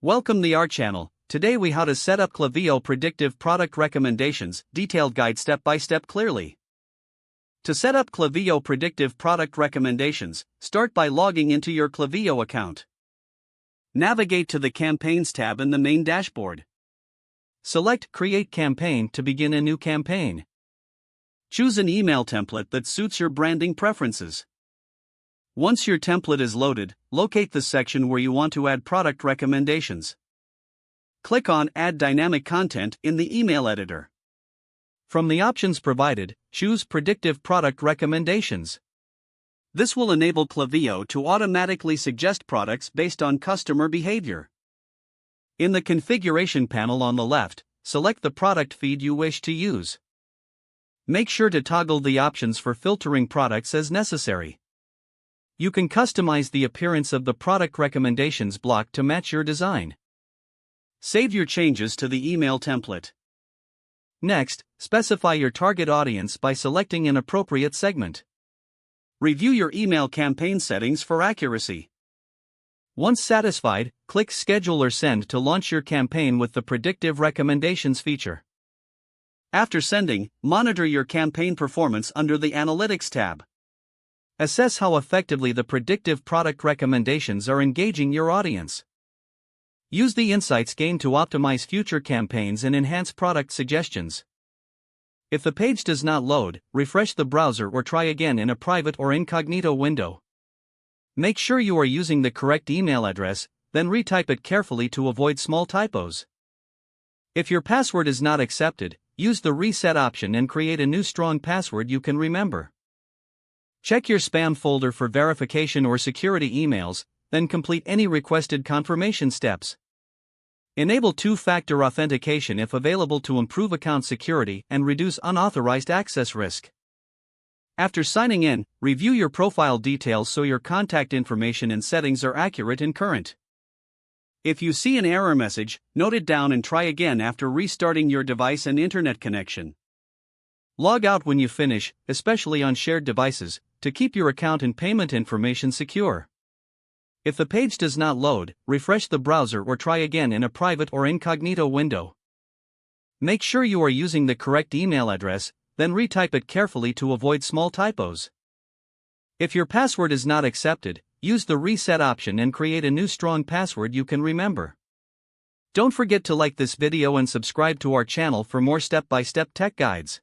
Welcome to our channel. Today we how to set up Klaviyo predictive product recommendations, detailed guide step by step clearly. To set up Klaviyo predictive product recommendations, start by logging into your Klaviyo account. Navigate to the Campaigns tab in the main dashboard. Select Create Campaign to begin a new campaign. Choose an email template that suits your branding preferences. Once your template is loaded, locate the section where you want to add product recommendations. Click on Add Dynamic Content in the email editor. From the options provided, choose Predictive Product Recommendations. This will enable Klaviyo to automatically suggest products based on customer behavior. In the configuration panel on the left, select the product feed you wish to use. Make sure to toggle the options for filtering products as necessary. You can customize the appearance of the product recommendations block to match your design. Save your changes to the email template. Next, specify your target audience by selecting an appropriate segment. Review your email campaign settings for accuracy. Once satisfied, click Schedule or Send to launch your campaign with the Predictive Recommendations feature. After sending, monitor your campaign performance under the Analytics tab. Assess how effectively the predictive product recommendations are engaging your audience. Use the insights gained to optimize future campaigns and enhance product suggestions. If the page does not load, refresh the browser or try again in a private or incognito window. Make sure you are using the correct email address, then retype it carefully to avoid small typos. If your password is not accepted, use the reset option and create a new strong password you can remember. Check your spam folder for verification or security emails, then complete any requested confirmation steps. Enable two-factor authentication if available to improve account security and reduce unauthorized access risk. After signing in, review your profile details so your contact information and settings are accurate and current. If you see an error message, note it down and try again after restarting your device and internet connection. Log out when you finish, especially on shared devices, to keep your account and payment information secure. If the page does not load, refresh the browser or try again in a private or incognito window. Make sure you are using the correct email address, then retype it carefully to avoid small typos. If your password is not accepted, use the reset option and create a new strong password you can remember. Don't forget to like this video and subscribe to our channel for more step-by-step tech guides.